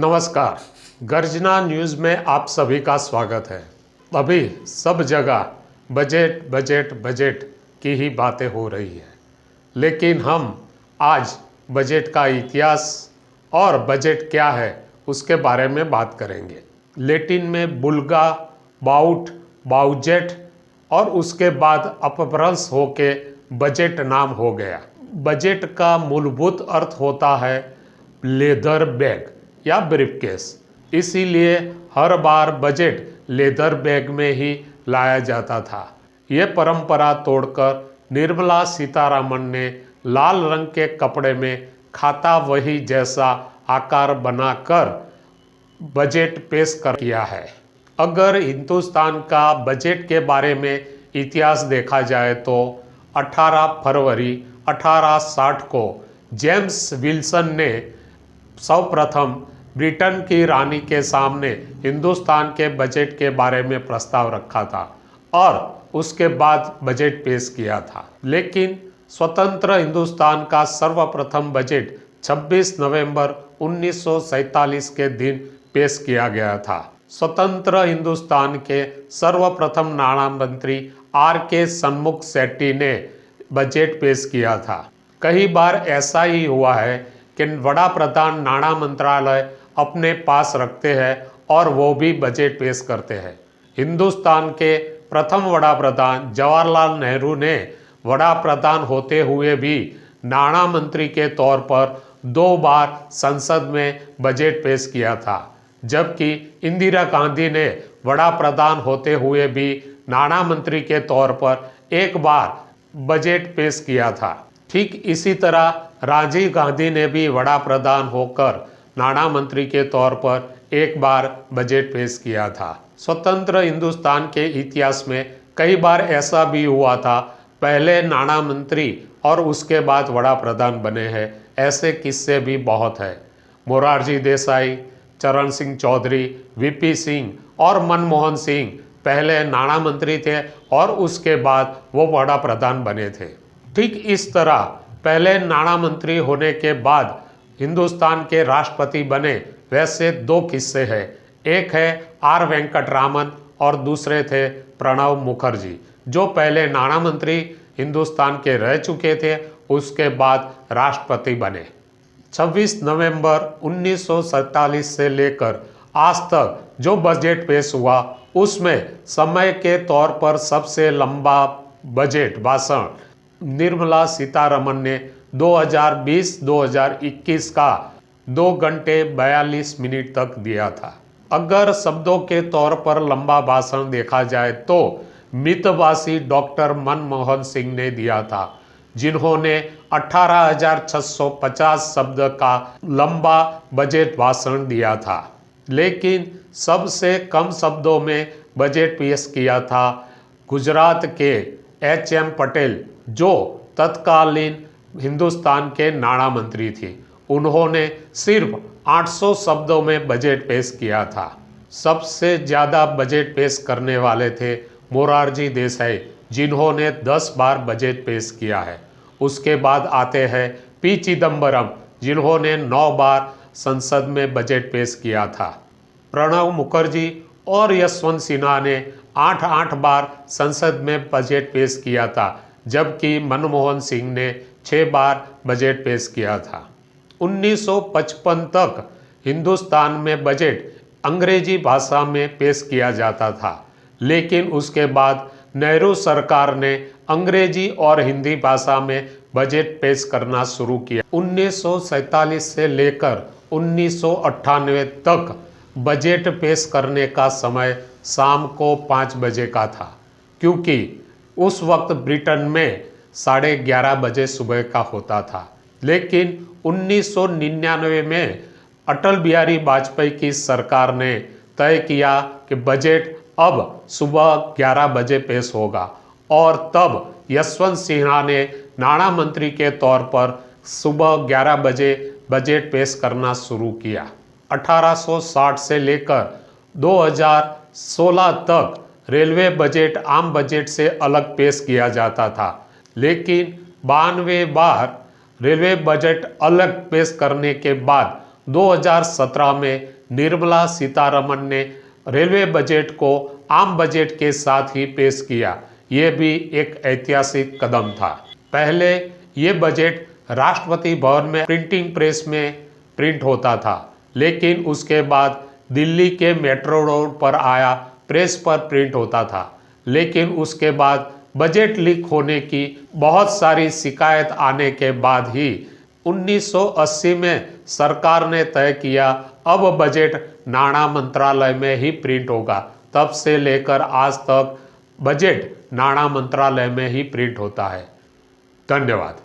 नमस्कार। गर्जना न्यूज़ में आप सभी का स्वागत है। अभी सब जगह बजट बजट बजट की ही बातें हो रही है, लेकिन हम आज बजट का इतिहास और बजट क्या है उसके बारे में बात करेंगे। लैटिन में बुल्गा, बाउट, बाउजेट और उसके बाद अपभ्रंश होके बजट नाम हो गया। बजट का मूलभूत अर्थ होता है लेदर बैग या ब्रीफकेस, इसीलिए हर बार बजट लेदर बैग में ही लाया जाता था। ये परंपरा तोड़कर निर्मला सीतारमण ने लाल रंग के कपड़े में खाता वही जैसा आकार बनाकर बजट पेश कर किया है। अगर हिंदुस्तान का बजट के बारे में इतिहास देखा जाए तो 18 फरवरी 1860 को जेम्स विल्सन ने सर्वप्रथम ब्रिटेन की रानी के सामने हिंदुस्तान के बजट के बारे में प्रस्ताव रखा था और उसके बाद बजट पेश किया था। लेकिन स्वतंत्र हिंदुस्तान का सर्वप्रथम बजट 26 नवंबर 1947 के दिन पेश किया गया था। स्वतंत्र हिंदुस्तान के सर्वप्रथम नाणा मंत्री R.K. सन्मुख शेट्टी ने बजट पेश किया था। कई बार ऐसा ही हुआ है कि बड़ा प्रधान नाणा मंत्रालय अपने पास रखते हैं और वो भी बजट पेश करते हैं। हिंदुस्तान के प्रथम वड़ा प्रधान जवाहरलाल नेहरू ने वड़ा प्रधान होते हुए भी नाणा मंत्री के तौर पर 2 बार संसद में बजट पेश किया था, जबकि इंदिरा गांधी ने वड़ा प्रधान होते हुए भी नाणा मंत्री के तौर पर 1 बार बजट पेश किया था। ठीक इसी तरह राजीव गांधी ने भी वड़ा प्रधान होकर नाणा मंत्री के तौर पर 1 बार बजट पेश किया था। स्वतंत्र हिंदुस्तान के इतिहास में कई बार ऐसा भी हुआ था, पहले नाणा मंत्री और उसके बाद वड़ा प्रधान बने हैं। ऐसे किस्से भी बहुत है। मोरारजी देसाई, चरण सिंह चौधरी, वीपी सिंह और मनमोहन सिंह पहले नाणा मंत्री थे और उसके बाद वो वड़ा प्रधान बने थे। ठीक इस तरह पहले नाणा मंत्री होने के बाद हिंदुस्तान के राष्ट्रपति बने वैसे 2 किस्से हैं। एक है R. वेंकटरामन और दूसरे थे प्रणब मुखर्जी, जो पहले नाणा मंत्री हिंदुस्तान के रह चुके थे, उसके बाद राष्ट्रपति बने। 26 नवंबर 1947 से लेकर आज तक जो बजट पेश हुआ उसमें समय के तौर पर सबसे लंबा बजट भाषण निर्मला सीतारमण ने 2020-2021 का 2 घंटे 42 मिनट तक दिया था। अगर शब्दों के तौर पर लंबा भाषण देखा जाए तो मितभाषी डॉक्टर मनमोहन सिंह ने दिया था, जिन्होंने 18,650 शब्द का लंबा बजट भाषण दिया था। लेकिन सबसे कम शब्दों में बजट पेश किया था गुजरात के H.M. पटेल, जो तत्कालीन हिंदुस्तान के नाणा मंत्री थे। उन्होंने सिर्फ 800 शब्दों में बजट पेश किया था। सबसे ज़्यादा बजट पेश करने वाले थे मोरारजी देसाई, जिन्होंने 10 बार बजट पेश किया है। उसके बाद आते हैं P. चिदम्बरम, जिन्होंने 9 बार संसद में बजट पेश किया था। प्रणब मुखर्जी और यशवंत सिन्हा ने 8 बार संसद में बजट पेश किया था, जबकि मनमोहन सिंह ने 6 बार बजट पेश किया था। 1955 तक हिंदुस्तान में बजट अंग्रेजी भाषा में पेश किया जाता था, लेकिन उसके बाद नेहरू सरकार ने अंग्रेजी और हिंदी भाषा में बजट पेश करना शुरू किया। 1947 से लेकर 1998 तक बजट पेश करने का समय शाम को 5 बजे का था, क्योंकि उस वक्त ब्रिटेन में 11:30 बजे सुबह का होता था। लेकिन 1999 में अटल बिहारी वाजपेयी की सरकार ने तय किया कि बजट अब सुबह 11 बजे पेश होगा, और तब यशवंत सिन्हा ने नाणा मंत्री के तौर पर सुबह 11 बजे बजट पेश करना शुरू किया। 1860 से लेकर 2016 तक रेलवे बजट आम बजट से अलग पेश किया जाता था, लेकिन 92 बार रेलवे बजट अलग पेश करने के बाद 2017 में निर्मला सीतारमण ने रेलवे बजट को आम बजट के साथ ही पेश किया। ये भी एक ऐतिहासिक कदम था। पहले ये बजट राष्ट्रपति भवन में प्रिंटिंग प्रेस में प्रिंट होता था, लेकिन उसके बाद दिल्ली के मेट्रो रोड पर आया, प्रेस पर प्रिंट होता था। लेकिन उसके बाद बजट लीक होने की बहुत सारी शिकायत आने के बाद ही 1980 में सरकार ने तय किया अब बजट नाणा मंत्रालय में ही प्रिंट होगा। तब से लेकर आज तक बजट नाणा मंत्रालय में ही प्रिंट होता है। धन्यवाद।